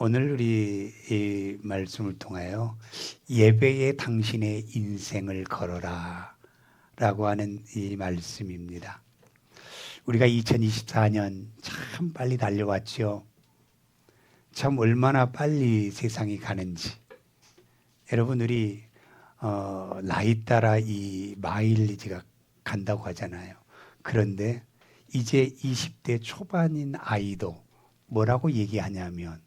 오늘 우리 이 말씀을 통하여 예배에 당신의 인생을 걸어라 라고 하는 이 말씀입니다. 우리가 2024년 참 빨리 달려왔죠. 참 얼마나 빨리 세상이 가는지. 여러분 우리 나이 따라 이 마일리지가 간다고 하잖아요. 그런데 이제 20대 초반인 아이도 뭐라고 얘기하냐면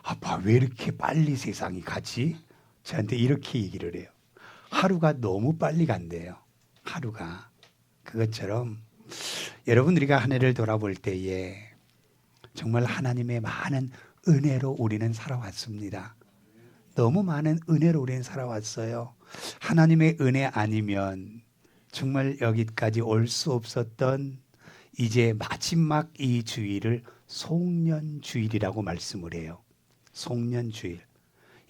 아빠 왜 이렇게 빨리 세상이 가지? 저한테 이렇게 얘기를 해요. 하루가 너무 빨리 간대요. 하루가. 그것처럼 여러분 우리가 한 해를 돌아볼 때에 정말 하나님의 많은 은혜로 우리는 살아왔습니다. 너무 많은 은혜로 우리는 살아왔어요. 하나님의 은혜 아니면 정말 여기까지 올 수 없었던 이제 마지막 이 주일을 송년주일이라고 말씀을 해요. 송년주일.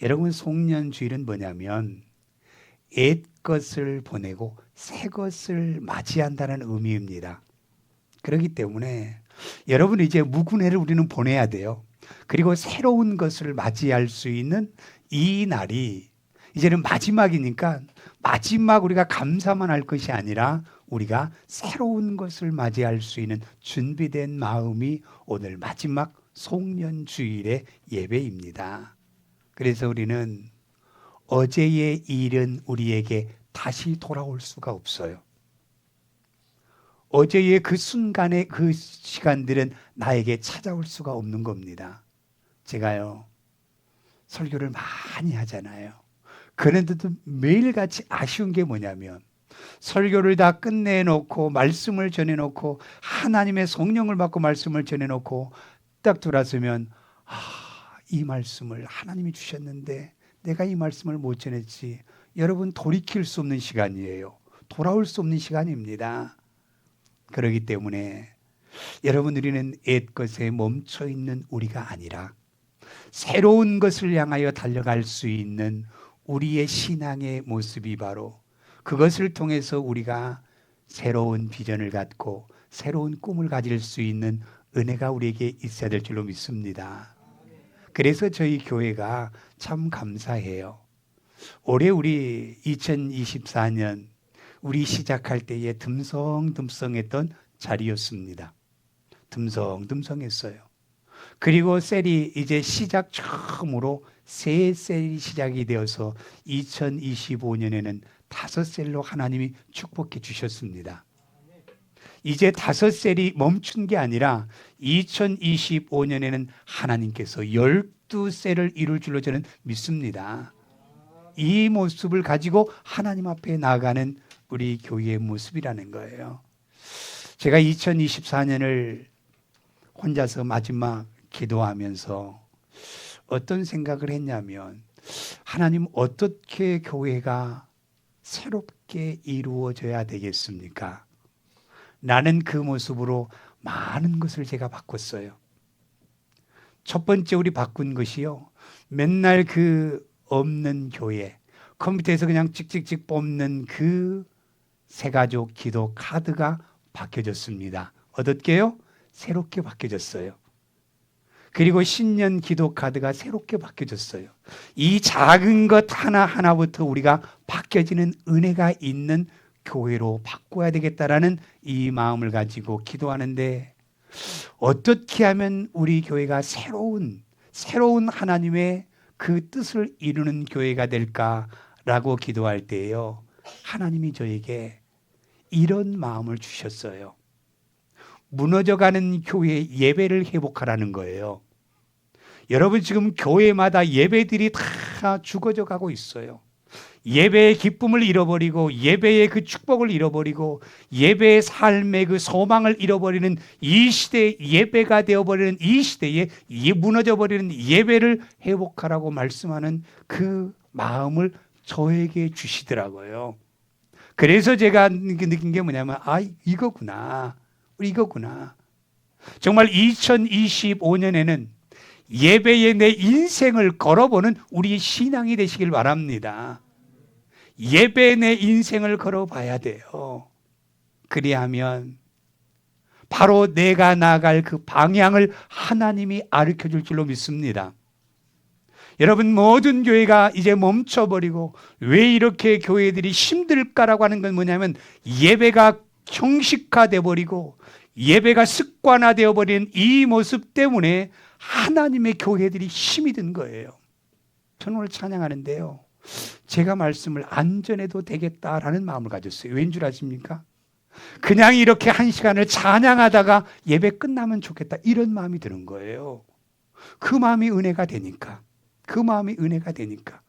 여러분 송년주일은 뭐냐면 옛 것을 보내고 새 것을 맞이한다는 의미입니다. 그렇기 때문에 여러분 이제 묵은 해를 우리는 보내야 돼요. 그리고 새로운 것을 맞이할 수 있는 이 날이 이제는 마지막이니까 마지막 우리가 감사만 할 것이 아니라 우리가 새로운 것을 맞이할 수 있는 준비된 마음이 오늘 마지막 송년주일의 예배입니다. 그래서 우리는 어제의 일은 우리에게 다시 돌아올 수가 없어요. 어제의 그 순간의 그 시간들은 나에게 찾아올 수가 없는 겁니다. 제가요 설교를 많이 하잖아요. 그런데도 매일같이 아쉬운 게 뭐냐면 설교를 다 끝내놓고 말씀을 전해놓고 하나님의 성령을 받고 말씀을 전해놓고 딱 돌아서면 이 말씀을 하나님이 주셨는데 내가 이 말씀을 못 전했지. 여러분 돌이킬 수 없는 시간이에요. 돌아올 수 없는 시간입니다. 그렇기 때문에 여러분 우리는 옛것에 멈춰있는 우리가 아니라 새로운 것을 향하여 달려갈 수 있는 우리의 신앙의 모습이 바로 그것을 통해서 우리가 새로운 비전을 갖고 새로운 꿈을 가질 수 있는 은혜가 우리에게 있어야 될 줄로 믿습니다. 그래서 저희 교회가 참 감사해요. 올해 우리 2024년 우리 시작할 때에 듬성듬성했던 자리였습니다. 듬성듬성했어요. 그리고 셀이 이제 시작 처음으로 새 셀이 시작이 되어서 2025년에는 5셀로 하나님이 축복해 주셨습니다. 이제 5셀이 멈춘 게 아니라 2025년에는 하나님께서 12셀을 이룰 줄로 저는 믿습니다. 이 모습을 가지고 하나님 앞에 나아가는 우리 교회의 모습이라는 거예요. 제가 2024년을 혼자서 마지막 기도하면서 어떤 생각을 했냐면 하나님 어떻게 교회가 새롭게 이루어져야 되겠습니까? 나는 그 모습으로 많은 것을 제가 바꿨어요. 첫 번째 우리 바꾼 것이요. 맨날 그 없는 교회, 컴퓨터에서 그냥 찍찍찍 뽑는 그 새가족 기도 카드가 바뀌어졌습니다. 어떻게요? 새롭게 바뀌어졌어요. 그리고 신년 기도 카드가 새롭게 바뀌어졌어요. 이 작은 것 하나하나부터 우리가 바뀌어지는 은혜가 있는 교회로 바꿔야 되겠다라는 이 마음을 가지고 기도하는데 어떻게 하면 우리 교회가 새로운 하나님의 그 뜻을 이루는 교회가 될까라고 기도할 때에요. 하나님이 저에게 이런 마음을 주셨어요. 무너져가는 교회 예배를 회복하라는 거예요. 여러분 지금 교회마다 예배들이 다 죽어져 가고 있어요. 예배의 기쁨을 잃어버리고 예배의 그 축복을 잃어버리고 예배의 삶의 그 소망을 잃어버리는 이 시대의 예배가 되어버리는 이 시대에 무너져버리는 예배를 회복하라고 말씀하는 그 마음을 저에게 주시더라고요. 그래서 제가 느낀 게 뭐냐면 이거구나. 정말 2025년에는 예배에 내 인생을 걸어보는 우리의 신앙이 되시길 바랍니다. 예배에 내 인생을 걸어봐야 돼요. 그리하면 바로 내가 나아갈 그 방향을 하나님이 가르쳐 줄 줄로 믿습니다. 여러분, 모든 교회가 이제 멈춰버리고 왜 이렇게 교회들이 힘들까라고 하는 건 뭐냐면 예배가 형식화돼 버리고 예배가 습관화되어 버린 이 모습 때문에 하나님의 교회들이 힘이 든 거예요. 저는 오늘 찬양하는데요, 제가 말씀을 안 전해도 되겠다라는 마음을 가졌어요. 왠 줄 아십니까? 그냥 이렇게 한 시간을 찬양하다가 예배 끝나면 좋겠다, 이런 마음이 드는 거예요. 그 마음이 은혜가 되니까. 그 마음이 은혜가 되니까.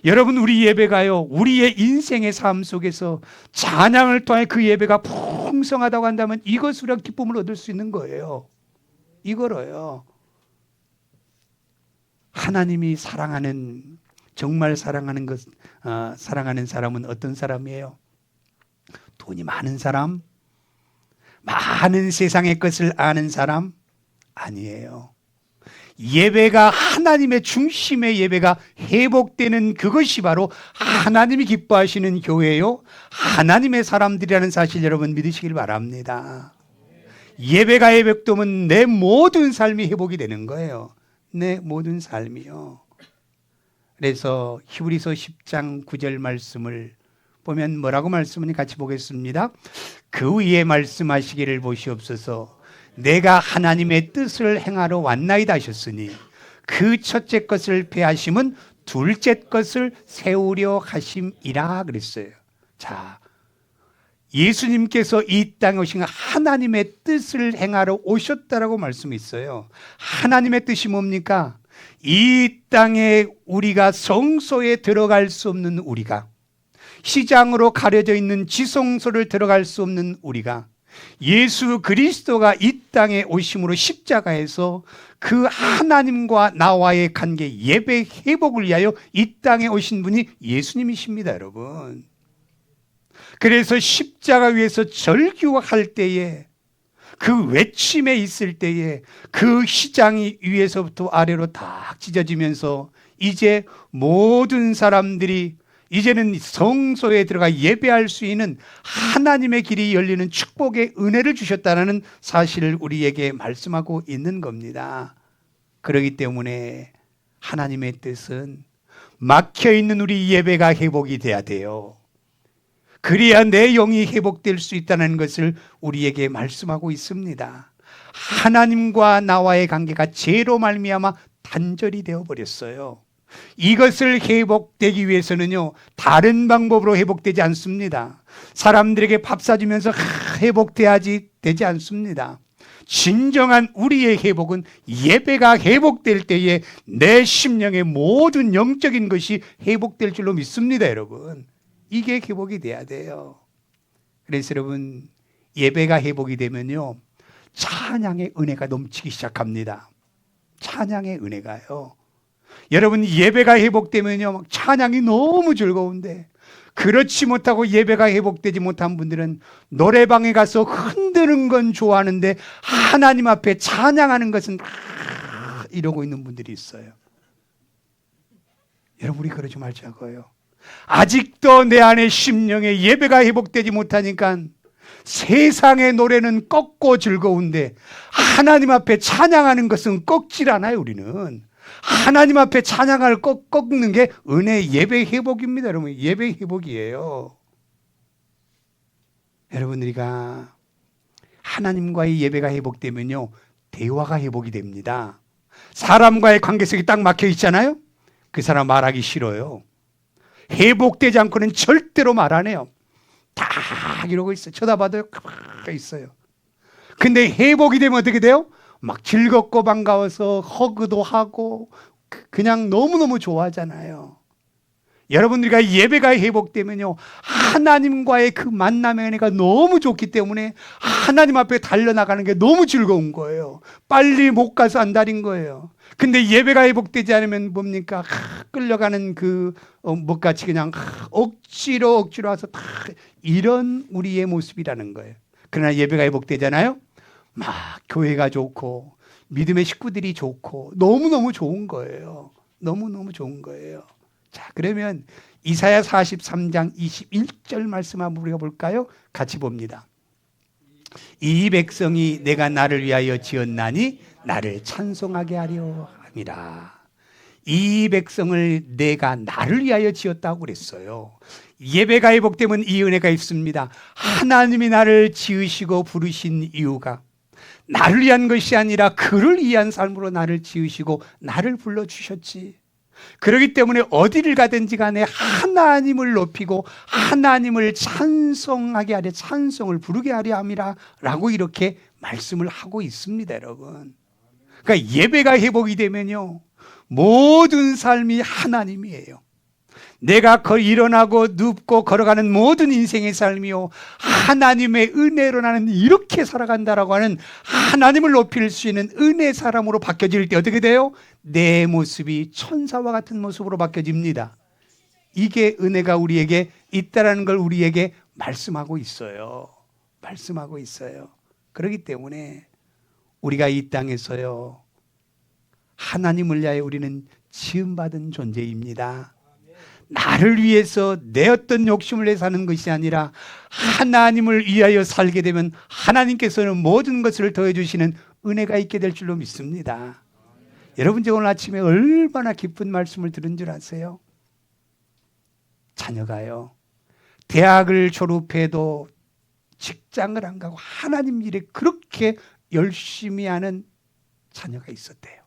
여러분, 우리 예배가요, 우리의 인생의 삶 속에서 찬양을 통해 그 예배가 풍성하다고 한다면 이것으로 기쁨을 얻을 수 있는 거예요. 이거로요. 하나님이 사랑하는, 정말 사랑하는 것, 사랑하는 사람은 어떤 사람이에요? 돈이 많은 사람? 많은 세상의 것을 아는 사람? 아니에요. 예배가, 하나님의 중심의 예배가 회복되는 그것이 바로 하나님이 기뻐하시는 교회요, 하나님의 사람들이라는 사실 여러분 믿으시길 바랍니다. 예배가 회복되면 내 모든 삶이 회복이 되는 거예요. 내 모든 삶이요. 그래서 히브리서 10장 9절 말씀을 보면 뭐라고 말씀하니 같이 보겠습니다. 그 위에 말씀하시기를 보시옵소서. 내가 하나님의 뜻을 행하러 왔나이다 하셨으니 그 첫째 것을 폐하심은 둘째 것을 세우려 하심이라 그랬어요. 자, 예수님께서 이 땅에 오신 하나님의 뜻을 행하러 오셨다라고 말씀이 있어요. 하나님의 뜻이 뭡니까? 이 땅에 우리가 성소에 들어갈 수 없는 우리가, 시장으로 가려져 있는 지성소를 들어갈 수 없는 우리가, 예수 그리스도가 이 땅에 오심으로 십자가에서 그 하나님과 나와의 관계, 예배 회복을 위하여 이 땅에 오신 분이 예수님이십니다, 여러분. 그래서 십자가 위에서 절규할 때에, 그 외침에 있을 때에 그 시장이 위에서부터 아래로 딱 찢어지면서 이제 모든 사람들이 이제는 성소에 들어가 예배할 수 있는 하나님의 길이 열리는 축복의 은혜를 주셨다는 사실을 우리에게 말씀하고 있는 겁니다. 그렇기 때문에 하나님의 뜻은 막혀있는 우리 예배가 회복이 돼야 돼요. 그래야 내 영이 회복될 수 있다는 것을 우리에게 말씀하고 있습니다. 하나님과 나와의 관계가 죄로 말미암아 단절이 되어버렸어요. 이것을 회복되기 위해서는요, 다른 방법으로 회복되지 않습니다. 사람들에게 밥 사주면서 회복돼야지 되지 않습니다. 진정한 우리의 회복은 예배가 회복될 때에 내 심령의 모든 영적인 것이 회복될 줄로 믿습니다, 여러분. 이게 회복이 돼야 돼요. 그래서 여러분, 예배가 회복이 되면요, 찬양의 은혜가 넘치기 시작합니다. 찬양의 은혜가요. 여러분, 예배가 회복되면요, 찬양이 너무 즐거운데, 그렇지 못하고 예배가 회복되지 못한 분들은 노래방에 가서 흔드는 건 좋아하는데 하나님 앞에 찬양하는 것은 이러고 있는 분들이 있어요. 여러분, 우리 그러지 말자고요. 아직도 내 안에 심령에 예배가 회복되지 못하니까 세상의 노래는 꺾고 즐거운데 하나님 앞에 찬양하는 것은 꺾질 않아요. 우리는 하나님 앞에 찬양을 꺾는 게 은혜 예배 회복입니다. 여러분, 예배 회복이에요. 여러분, 우리가 하나님과의 예배가 회복되면요, 대화가 회복이 됩니다. 사람과의 관계 속에 딱 막혀 있잖아요. 그 사람 말하기 싫어요. 회복되지 않고는 절대로 말 안 해요. 딱 이러고 있어요. 쳐다봐도 가만히 있어요. 근데 회복이 되면 어떻게 돼요? 막 즐겁고 반가워서 허그도 하고 그냥 너무너무 좋아하잖아요. 여러분들과 예배가 회복되면요, 하나님과의 그 만남의 은혜가 너무 좋기 때문에 하나님 앞에 달려나가는 게 너무 즐거운 거예요. 빨리 못 가서 안달인 거예요. 근데 예배가 회복되지 않으면 뭡니까? 끌려가는 그 못같이 그냥 억지로 와서 이런 우리의 모습이라는 거예요. 그러나 예배가 회복되잖아요, 막 교회가 좋고 믿음의 식구들이 좋고 너무너무 좋은 거예요. 너무너무 좋은 거예요. 자, 그러면 이사야 43장 21절 말씀 한번 우리가 볼까요? 같이 봅니다. 이 백성이 내가 나를 위하여 지었나니 나를 찬송하게 하려 함이라. 이 백성을 내가 나를 위하여 지었다고 그랬어요. 예배가 회복되면 이 은혜가 있습니다. 하나님이 나를 지으시고 부르신 이유가 나를 위한 것이 아니라 그를 위한 삶으로 나를 지으시고 나를 불러주셨지. 그렇기 때문에 어디를 가든지 간에 하나님을 높이고 하나님을 찬송하게 하려, 찬송을 부르게 하려 함이라 라고 이렇게 말씀을 하고 있습니다, 여러분. 그러니까 예배가 회복이 되면요, 모든 삶이 하나님이에요. 내가 일어나고 눕고 걸어가는 모든 인생의 삶이요, 하나님의 은혜로 나는 이렇게 살아간다라고 하는 하나님을 높일 수 있는 은혜 사람으로 바뀌어질 때 어떻게 돼요? 내 모습이 천사와 같은 모습으로 바뀌어집니다. 이게 은혜가 우리에게 있다라는 걸 우리에게 말씀하고 있어요. 말씀하고 있어요. 그렇기 때문에 우리가 이 땅에서요, 하나님을 위하여 우리는 지음받은 존재입니다. 나를 위해서 내 어떤 욕심을 내 사는 것이 아니라 하나님을 위하여 살게 되면 하나님께서는 모든 것을 더해 주시는 은혜가 있게 될 줄로 믿습니다. 여러분, 제가 오늘 아침에 얼마나 기쁜 말씀을 들은 줄 아세요? 자녀가요, 대학을 졸업해도 직장을 안 가고 하나님 일에 그렇게 열심히 하는 자녀가 있었대요.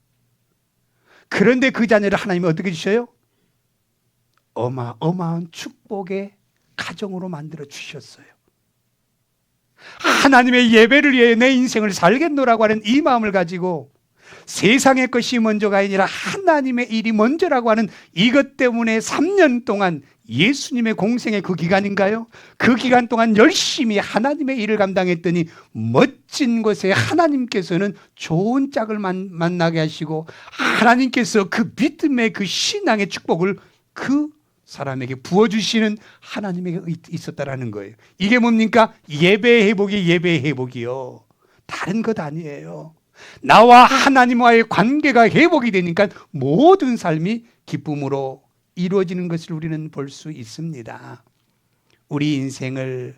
그런데 그 자녀를 하나님이 어떻게 주셔요? 어마어마한 축복의 가정으로 만들어 주셨어요. 하나님의 예배를 위해 내 인생을 살겠노라고 하는 이 마음을 가지고 세상의 것이 먼저가 아니라 하나님의 일이 먼저라고 하는 이것 때문에 3년 동안, 예수님의 공생의 그 기간인가요? 그 기간 동안 열심히 하나님의 일을 감당했더니 멋진 곳에 하나님께서는 좋은 짝을 만나게 하시고 하나님께서 그 믿음의 그 신앙의 축복을 그 사람에게 부어주시는 하나님에게 있었다라는 거예요. 이게 뭡니까? 예배 회복이요. 다른 것 아니에요. 나와 하나님과의 관계가 회복이 되니까 모든 삶이 기쁨으로 이루어지는 것을 우리는 볼 수 있습니다. 우리 인생을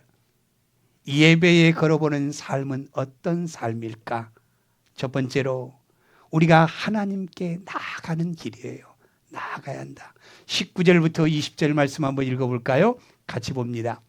예배에 걸어보는 삶은 어떤 삶일까? 첫 번째로 우리가 하나님께 나아가는 길이에요. 나아가야 한다. 19절부터 20절 말씀 한번 읽어볼까요? 같이 봅니다.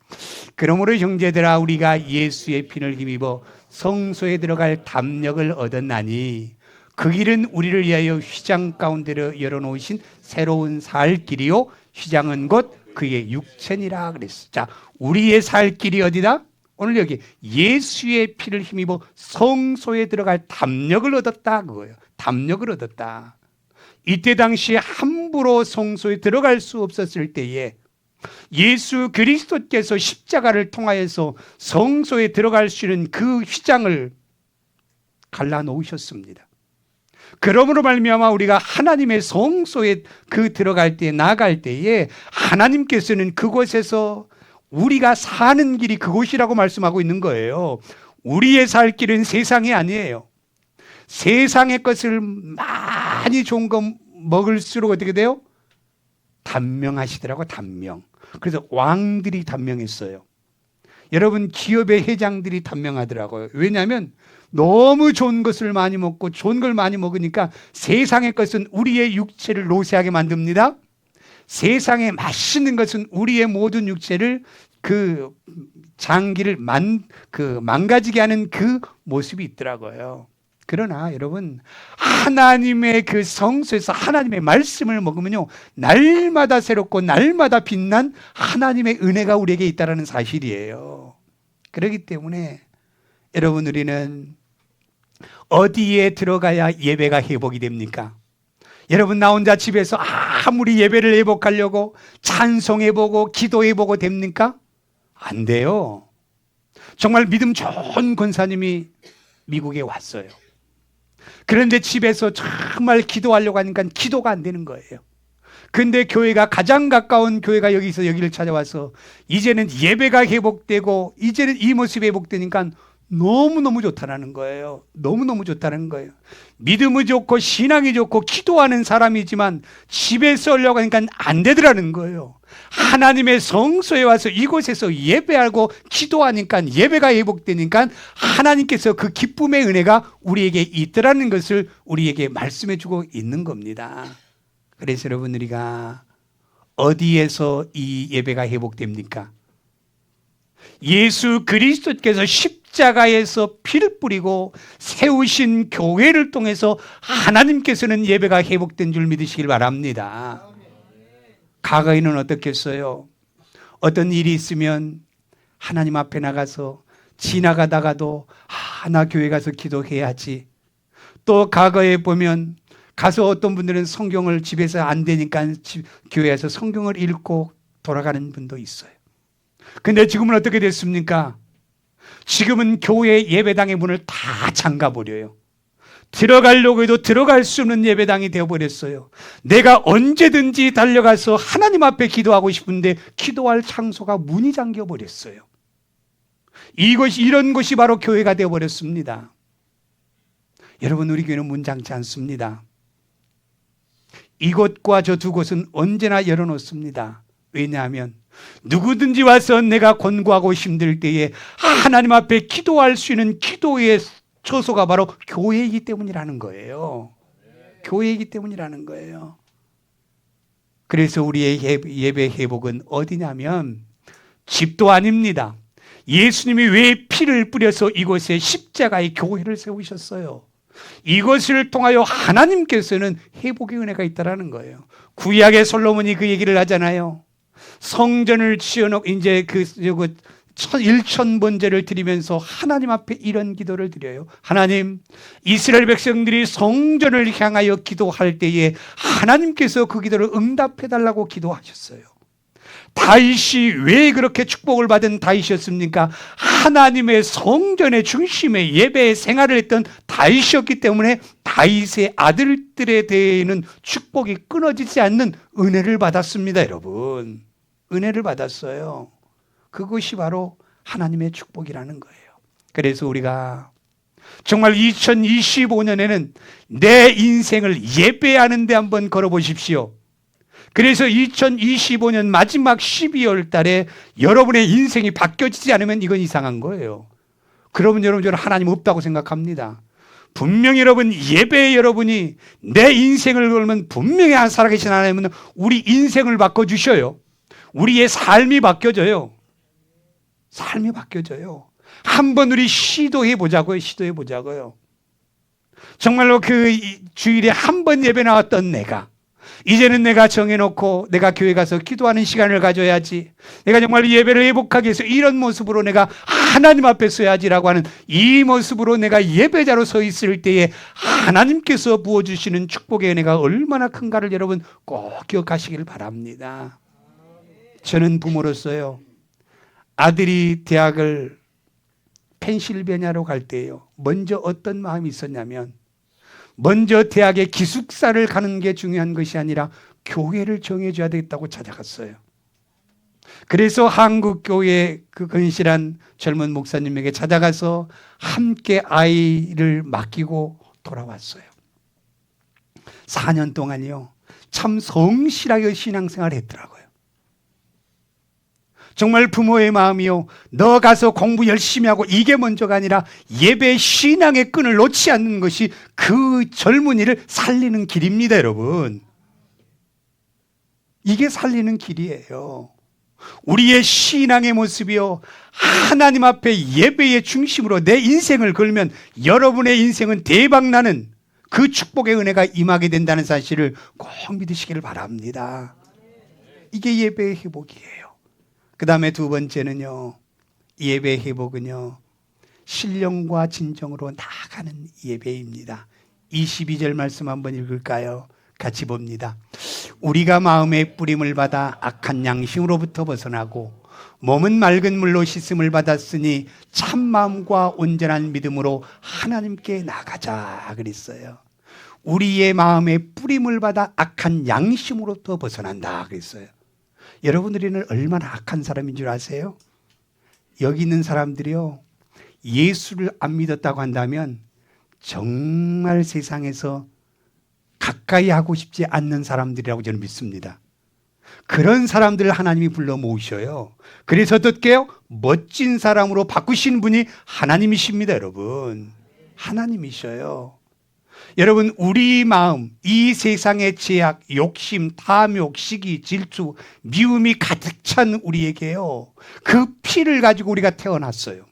그러므로 형제들아, 우리가 예수의 피를 힘입어 성소에 들어갈 담력을 얻었나니 그 길은 우리를 위하여 휘장 가운데로 열어놓으신 새로운 살 길이요, 휘장은 곧 그의 육체니라 그랬어. 자, 우리의 살 길이 어디다? 오늘 여기 예수의 피를 힘입어 성소에 들어갈 담력을 얻었다, 그거예요. 담력을 얻었다. 이때 당시에 함부로 성소에 들어갈 수 없었을 때에 예수 그리스도께서 십자가를 통하여서 성소에 들어갈 수 있는 그 휘장을 갈라놓으셨습니다. 그러므로 말미암아 우리가 하나님의 성소에 들어갈 때, 나갈 때에 하나님께서는 그곳에서 우리가 사는 길이 그곳이라고 말씀하고 있는 거예요. 우리의 살 길은 세상이 아니에요. 세상의 것을 많이 좋은 거 먹을수록 어떻게 돼요? 단명하시더라고, 단명. 그래서 왕들이 단명했어요. 여러분, 기업의 회장들이 단명하더라고요. 왜냐하면 너무 좋은 것을 많이 먹고 좋은 걸 많이 먹으니까 세상의 것은 우리의 육체를 노쇠하게 만듭니다. 세상에 맛있는 것은 우리의 모든 육체를 그 장기를 망가지게 하는 그 모습이 있더라고요. 그러나 여러분, 하나님의 그 성소에서 하나님의 말씀을 먹으면요, 날마다 새롭고 날마다 빛난 하나님의 은혜가 우리에게 있다는 사실이에요. 그렇기 때문에 여러분, 우리는 어디에 들어가야 예배가 회복이 됩니까? 여러분, 나 혼자 집에서 아무리 예배를 회복하려고 찬송해보고 기도해보고 됩니까? 안 돼요. 정말 믿음 좋은 권사님이 미국에 왔어요. 그런데 집에서 정말 기도하려고 하니까 기도가 안 되는 거예요. 근데 교회가, 가장 가까운 교회가 여기서 여기를 찾아와서 이제는 예배가 회복되고 이제는 이 모습이 회복되니까 너무너무 좋다는 거예요. 너무너무 좋다는 거예요. 믿음이 좋고 신앙이 좋고 기도하는 사람이지만 집에서 하려고 하니까 안 되더라는 거예요. 하나님의 성소에 와서 이곳에서 예배하고 기도하니까, 예배가 회복되니까 하나님께서 그 기쁨의 은혜가 우리에게 있더라는 것을 우리에게 말씀해 주고 있는 겁니다. 그래서 여러분, 우리가 어디에서 이 예배가 회복됩니까? 예수 그리스도께서 십자가에서 피를 뿌리고 세우신 교회를 통해서 하나님께서는 예배가 회복된 줄 믿으시길 바랍니다. 과거에는 어떻겠어요? 어떤 일이 있으면 하나님 앞에 나가서 지나가다가도 나 교회 가서 기도해야지. 또 과거에 보면 가서 어떤 분들은 성경을 집에서 안 되니까 교회에서 성경을 읽고 돌아가는 분도 있어요. 근데 지금은 어떻게 됐습니까? 지금은 교회 예배당의 문을 다 잠가버려요. 들어가려고 해도 들어갈 수 없는 예배당이 되어버렸어요. 내가 언제든지 달려가서 하나님 앞에 기도하고 싶은데 기도할 장소가 문이 잠겨버렸어요. 이런 것이 바로 교회가 되어버렸습니다. 여러분, 우리 교회는 문 잠지 않습니다. 이곳과 저 두 곳은 언제나 열어놓습니다. 왜냐하면 누구든지 와서 내가 권고하고 힘들 때에 하나님 앞에 기도할 수 있는 기도의 처소가 바로 교회이기 때문이라는 거예요. 교회이기 때문이라는 거예요. 그래서 우리의 예배 회복은 어디냐면 집도 아닙니다. 예수님이 왜 피를 뿌려서 이곳에 십자가의 교회를 세우셨어요? 이것을 통하여 하나님께서는 회복의 은혜가 있다라는 거예요. 구약의 솔로몬이 그 얘기를 하잖아요. 성전을 지어놓고 이제 그 1,000번제를 드리면서 하나님 앞에 이런 기도를 드려요. 하나님, 이스라엘 백성들이 성전을 향하여 기도할 때에 하나님께서 그 기도를 응답해달라고 기도하셨어요. 다윗이 왜 그렇게 축복을 받은 다윗이었습니까? 하나님의 성전의 중심에 예배의 생활을 했던 다윗이었기 때문에 다윗의 아들들에 대해는 축복이 끊어지지 않는 은혜를 받았습니다. 여러분, 은혜를 받았어요. 그것이 바로 하나님의 축복이라는 거예요. 그래서 우리가 정말 2025년에는 내 인생을 예배하는 데 한번 걸어보십시오. 그래서 2025년 마지막 12월 달에 여러분의 인생이 바뀌어지지 않으면 이건 이상한 거예요. 그러면 여러분, 저는 하나님 없다고 생각합니다. 분명히 여러분, 예배에 여러분이 내 인생을 걸면 분명히 살아계신 하나님은 우리 인생을 바꿔주셔요. 우리의 삶이 바뀌어져요. 삶이 바뀌어져요. 한번 우리 시도해 보자고요. 정말로 그 주일에 한 번 예배 나왔던 내가 이제는 내가 정해놓고 내가 교회 가서 기도하는 시간을 가져야지. 내가 정말 예배를 회복하기 위해서 이런 모습으로 내가 하나님 앞에 서야지라고 하는 이 모습으로 내가 예배자로 서 있을 때에 하나님께서 부어주시는 축복의 은혜가 얼마나 큰가를 여러분 꼭 기억하시길 바랍니다. 저는 부모로서요, 아들이 대학을 펜실베니아로 갈 때요, 먼저 어떤 마음이 있었냐면 먼저 대학에 기숙사를 가는 게 중요한 것이 아니라 교회를 정해줘야 되겠다고 찾아갔어요. 그래서 한국교회 그 건실한 젊은 목사님에게 찾아가서 함께 아이를 맡기고 돌아왔어요. 4년 동안이요, 참 성실하게 신앙생활을 했더라고요. 정말 부모의 마음이요, 너 가서 공부 열심히 하고 이게 먼저가 아니라 예배 신앙의 끈을 놓지 않는 것이 그 젊은이를 살리는 길입니다. 여러분, 이게 살리는 길이에요. 우리의 신앙의 모습이요, 하나님 앞에 예배의 중심으로 내 인생을 걸면 여러분의 인생은 대박나는 그 축복의 은혜가 임하게 된다는 사실을 꼭 믿으시기를 바랍니다. 이게 예배의 회복이에요. 그 다음에 두 번째는요, 예배 회복은요, 신령과 진정으로 나아가는 예배입니다. 22절 말씀 한번 읽을까요? 같이 봅니다. 우리가 마음의 뿌림을 받아 악한 양심으로부터 벗어나고 몸은 맑은 물로 씻음을 받았으니 참마음과 온전한 믿음으로 하나님께 나가자 그랬어요. 우리의 마음의 뿌림을 받아 악한 양심으로부터 벗어난다 그랬어요. 여러분들은 얼마나 악한 사람인 줄 아세요? 여기 있는 사람들이요, 예수를 안 믿었다고 한다면 정말 세상에서 가까이 하고 싶지 않는 사람들이라고 저는 믿습니다. 그런 사람들을 하나님이 불러 모으셔요. 그래서 어떻게요? 멋진 사람으로 바꾸신 분이 하나님이십니다. 여러분, 하나님이셔요. 여러분, 우리 마음, 이 세상의 죄악, 욕심, 탐욕, 시기, 질투, 미움이 가득 찬 우리에게요, 그 피를 가지고 우리가 태어났어요.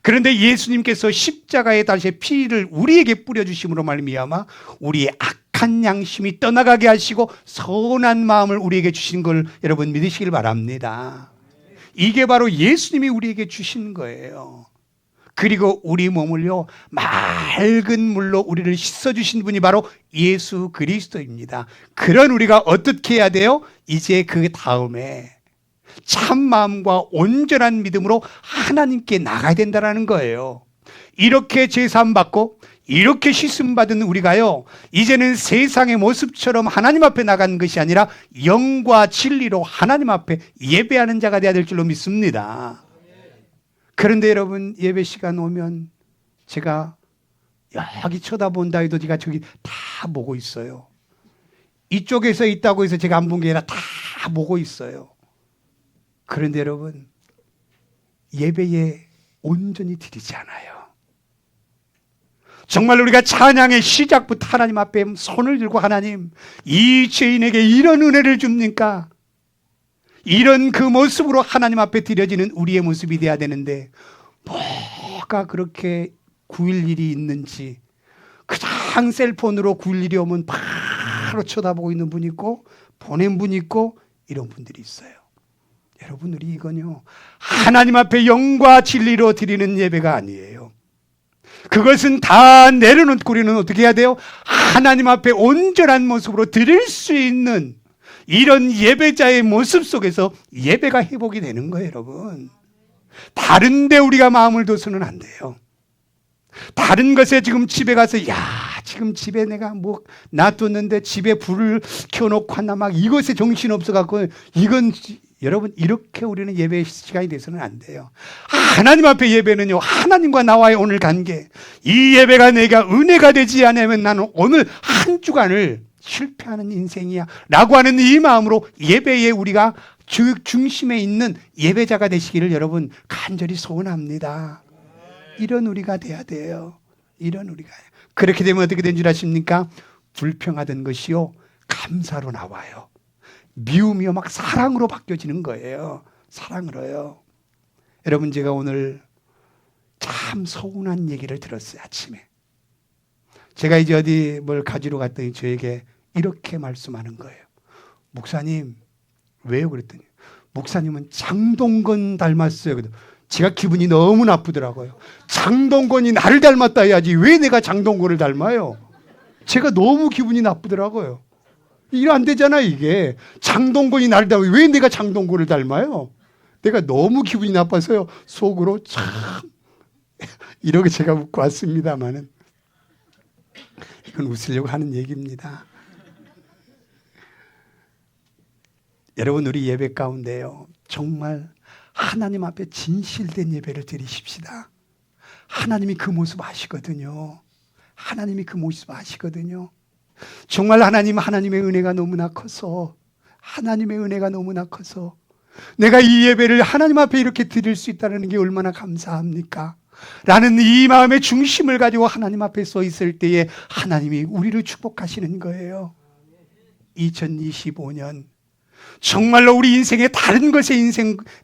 그런데 예수님께서 십자가에 달리신 피를 우리에게 뿌려주심으로 말미암아 우리의 악한 양심이 떠나가게 하시고 선한 마음을 우리에게 주신 걸 여러분 믿으시길 바랍니다. 이게 바로 예수님이 우리에게 주신 거예요. 그리고 우리 몸을요, 맑은 물로 우리를 씻어주신 분이 바로 예수 그리스도입니다. 그런 우리가 어떻게 해야 돼요? 이제 그 다음에 참 마음과 온전한 믿음으로 하나님께 나가야 된다는 거예요. 이렇게 제사함 받고 이렇게 씻음 받은 우리가요, 이제는 세상의 모습처럼 하나님 앞에 나가는 것이 아니라 영과 진리로 하나님 앞에 예배하는 자가 되어야 될 줄로 믿습니다. 그런데 여러분, 예배 시간 오면 제가 여기 쳐다본다 해도 제가 저기 다 보고 있어요. 이쪽에서 있다고 해서 제가 안 본 게 아니라 다 보고 있어요. 그런데 여러분, 예배에 온전히 드리지 않아요. 정말 우리가 찬양의 시작부터 하나님 앞에 손을 들고, 하나님, 이 죄인에게 이런 은혜를 줍니까? 이런 그 모습으로 하나님 앞에 드려지는 우리의 모습이 돼야 되는데, 뭐가 그렇게 911이 있는지, 그냥 셀폰으로 911이 오면 바로 쳐다보고 있는 분 있고 보낸 분 있고 이런 분들이 있어요. 여러분, 우리 이건요, 하나님 앞에 영과 진리로 드리는 예배가 아니에요. 그것은 다 내려놓고 우리는 어떻게 해야 돼요? 하나님 앞에 온전한 모습으로 드릴 수 있는 이런 예배자의 모습 속에서 예배가 회복이 되는 거예요, 여러분. 다른 데 우리가 마음을 둬서는 안 돼요. 다른 것에 지금 집에 가서, 지금 집에 내가 뭐 놔뒀는데 집에 불을 켜놓고 하나 막 이것에 정신 없어갖고, 이건 여러분, 이렇게 우리는 예배 시간이 돼서는 안 돼요. 하나님 앞에 예배는요, 하나님과 나와의 오늘 관계, 이 예배가 내가 은혜가 되지 않으면 나는 오늘 한 주간을 실패하는 인생이야 라고 하는 이 마음으로 예배에 우리가 중심에 있는 예배자가 되시기를 여러분 간절히 소원합니다. 이런 우리가 돼야 돼요. 이런 우리가. 그렇게 되면 어떻게 된 줄 아십니까? 불평하던 것이요, 감사로 나와요. 미움이요, 막 사랑으로 바뀌어지는 거예요. 사랑으로요. 여러분, 제가 오늘 참 서운한 얘기를 들었어요, 아침에. 제가 이제 어디 뭘 가지러 갔더니 저에게 이렇게 말씀하는 거예요. 목사님, 왜요? 그랬더니, 목사님은 장동건 닮았어요. 제가 기분이 너무 나쁘더라고요. 장동건이 나를 닮았다 해야지 왜 내가 장동건을 닮아요? 제가 너무 기분이 나쁘더라고요. 이거 안 되잖아, 이게. 장동건이 나를 닮아요. 왜 내가 장동건을 닮아요? 내가 너무 기분이 나빠서요, 속으로 참 이렇게 제가 웃고 왔습니다만은 이건 웃으려고 하는 얘기입니다. 여러분, 우리 예배 가운데요, 정말 하나님 앞에 진실된 예배를 드리십시다. 하나님이 그 모습 아시거든요. 하나님이 그 모습 아시거든요. 정말 하나님의 은혜가 너무나 커서, 하나님의 은혜가 너무나 커서 내가 이 예배를 하나님 앞에 이렇게 드릴 수 있다는 게 얼마나 감사합니까? 라는 이 마음의 중심을 가지고 하나님 앞에 서 있을 때에 하나님이 우리를 축복하시는 거예요. 2025년 정말로 우리 인생에 다른 것에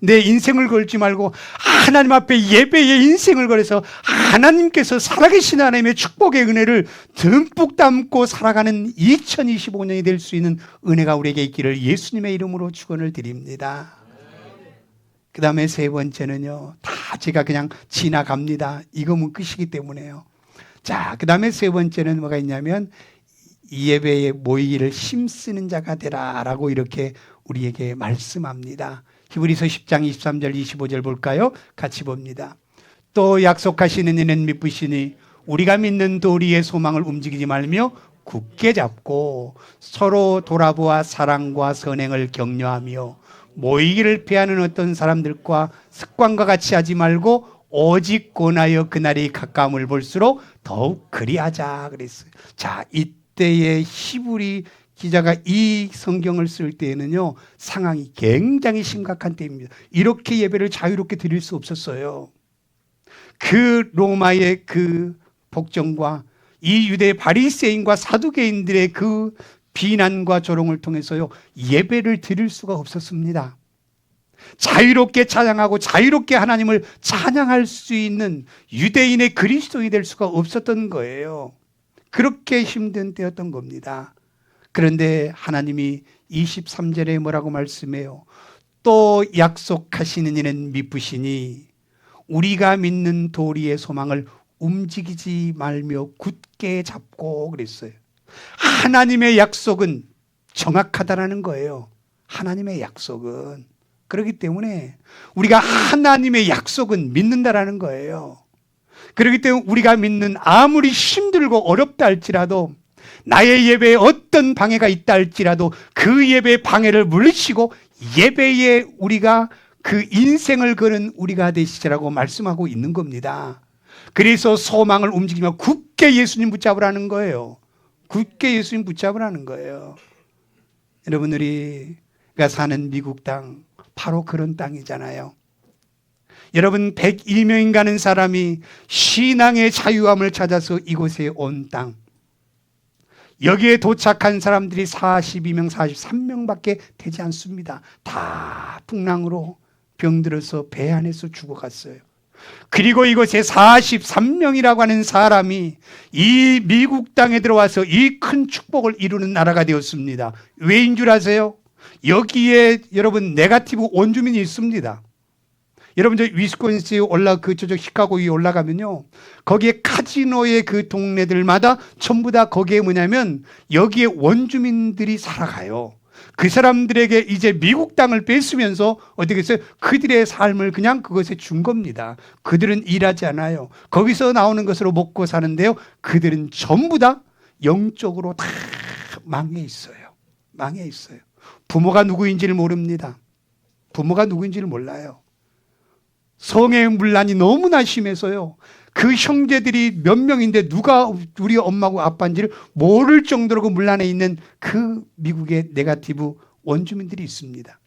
내 인생을 걸지 말고 하나님 앞에 예배의 인생을 걸어서 하나님께서 살아계신 하나님의 축복의 은혜를 듬뿍 담고 살아가는 2025년이 될 수 있는 은혜가 우리에게 있기를 예수님의 이름으로 축원을 드립니다. 그 다음에 세 번째는요, 다 제가 그냥 지나갑니다. 이거면 끝이기 때문에요. 자, 그 다음에 세 번째는 뭐가 있냐면, 이 예배에 모이기를 힘쓰는 자가 되라 라고 이렇게 우리에게 말씀합니다. 히브리서 10장 23절 25절 볼까요? 같이 봅니다. 또 약속하시는 이는 믿으시니 우리가 믿는 도리의 소망을 움직이지 말며 굳게 잡고 서로 돌아보아 사랑과 선행을 격려하며 모이기를 피하는 어떤 사람들과 습관과 같이 하지 말고 오직 권하여 그날이 가까움을 볼수록 더욱 그리하자 그랬어요. 자, 이때의 히브리 기자가 이 성경을 쓸 때에는요, 상황이 굉장히 심각한 때입니다. 이렇게 예배를 자유롭게 드릴 수 없었어요. 그 로마의 그 복정과 이 유대 바리새인과 사두개인들의 그 비난과 조롱을 통해서요, 예배를 드릴 수가 없었습니다. 자유롭게 찬양하고 자유롭게 하나님을 찬양할 수 있는 유대인의 그리스도인이 될 수가 없었던 거예요. 그렇게 힘든 때였던 겁니다. 그런데 하나님이 23절에 뭐라고 말씀해요? 또 약속하시는 이는 미쁘시니 우리가 믿는 도리의 소망을 움직이지 말며 굳게 잡고 그랬어요. 하나님의 약속은 정확하다라는 거예요. 하나님의 약속은. 그렇기 때문에 우리가 하나님의 약속은 믿는다라는 거예요. 그렇기 때문에 우리가 믿는, 아무리 힘들고 어렵다 할지라도, 나의 예배에 어떤 방해가 있다 할지라도 그 예배의 방해를 물리치고 예배에 우리가 그 인생을 거는 우리가 되시라고 말씀하고 있는 겁니다. 그래서 소망을 움직이며 굳게 예수님 붙잡으라는 거예요. 굳게 예수님 붙잡으라는 거예요. 여러분들이가 사는 미국 땅, 바로 그런 땅이잖아요. 여러분, 101명인 가는 사람이 신앙의 자유함을 찾아서 이곳에 온 땅, 여기에 도착한 사람들이 42명, 43명밖에 되지 않습니다. 다 풍랑으로 병들어서 배 안에서 죽어갔어요. 그리고 이곳에 43명이라고 하는 사람이 이 미국 땅에 들어와서 이 큰 축복을 이루는 나라가 되었습니다. 왜인 줄 아세요? 여기에 여러분 네거티브 원주민이 있습니다. 여러분 저 위스콘신 저쪽 시카고에 올라가면요, 거기에 카지노의 그 동네들마다 전부 다 거기에 뭐냐면 여기에 원주민들이 살아가요. 그 사람들에게 이제 미국 땅을 뺏으면서 어떻게 했어요? 그들의 삶을 그냥 그것에 준 겁니다. 그들은 일하지 않아요. 거기서 나오는 것으로 먹고 사는데요, 그들은 전부 다 영적으로 다 망해 있어요. 망해 있어요. 부모가 누구인지를 모릅니다. 부모가 누구인지를 몰라요. 성의 문란이 너무나 심해서요, 그 형제들이 몇 명인데 누가 우리 엄마고 아빠인지를 모를 정도로 그 문란에 있는 그 미국의 네거티브 원주민들이 있습니다.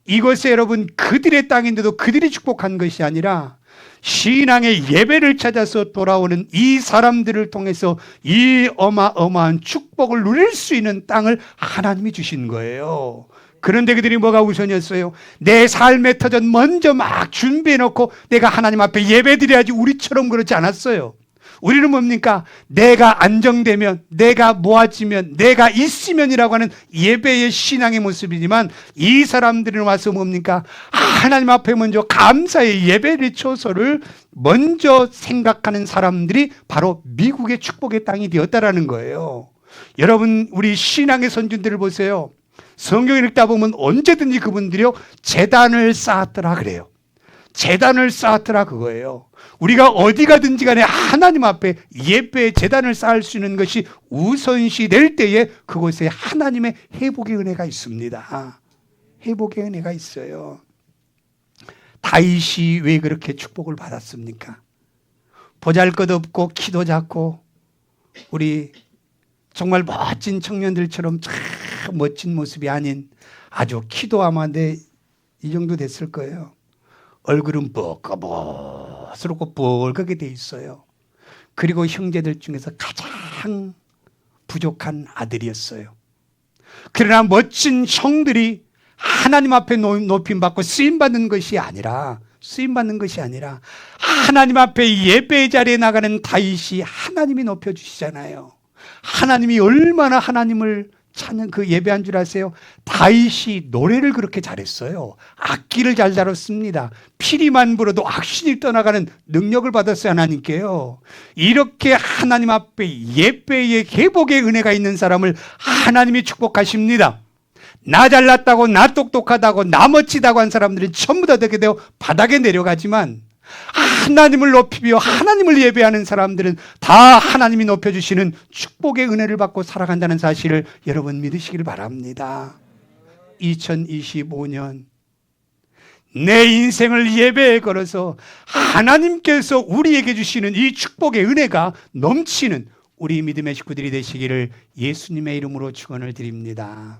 이것에 여러분, 그들의 땅인데도 그들이 축복한 것이 아니라 신앙의 예배를 찾아서 돌아오는 이 사람들을 통해서 이 어마어마한 축복을 누릴 수 있는 땅을 하나님이 주신 거예요. 그런데 그들이 뭐가 우선이었어요? 내 삶의 터전 먼저 막 준비해놓고 내가 하나님 앞에 예배드려야지. 우리처럼 그렇지 않았어요. 우리는 뭡니까? 내가 안정되면, 내가 모아지면, 내가 있으면이라고 하는 예배의 신앙의 모습이지만, 이 사람들은 와서 뭡니까? 하나님 앞에 먼저 감사의 예배를 초소를 먼저 생각하는 사람들이 바로 미국의 축복의 땅이 되었다라는 거예요. 여러분, 우리 신앙의 선진들을 보세요. 성경을 읽다 보면 언제든지 그분들이요, 제단을 쌓았더라 그래요. 제단을 쌓았더라 그거예요. 우리가 어디 가든지 간에 하나님 앞에 예배의 제단을 쌓을 수 있는 것이 우선시 될 때에 그곳에 하나님의 회복의 은혜가 있습니다. 회복의 은혜가 있어요. 다윗이 왜 그렇게 축복을 받았습니까? 보잘것없고 키도 작고 우리 정말 멋진 청년들처럼 참 멋진 모습이 아닌, 아주 키도 아마 이 정도 됐을 거예요. 얼굴은 뻐거스럽고 뻘겋게 돼 있어요. 그리고 형제들 중에서 가장 부족한 아들이었어요. 그러나 멋진 형들이 하나님 앞에 높임받고 쓰임받는 것이 아니라 하나님 앞에 예배 자리에 나가는 다윗이 하나님이 높여주시잖아요. 하나님이 얼마나 하나님을 찾는 그 예배한 줄 아세요? 다윗이 노래를 그렇게 잘했어요. 악기를 잘 다뤘습니다. 피리만 불어도 악신이 떠나가는 능력을 받았어요. 하나님께요. 이렇게 하나님 앞에 예배의 회복의 은혜가 있는 사람을 하나님이 축복하십니다. 나 잘났다고, 나 똑똑하다고, 나 멋지다고 한 사람들은 전부 다 되게 되어 바닥에 내려가지만, 하나님을 높이며 하나님을 예배하는 사람들은 다 하나님이 높여주시는 축복의 은혜를 받고 살아간다는 사실을 여러분 믿으시길 바랍니다. 2025년 내 인생을 예배에 걸어서 하나님께서 우리에게 주시는 이 축복의 은혜가 넘치는 우리 믿음의 식구들이 되시기를 예수님의 이름으로 축원을 드립니다.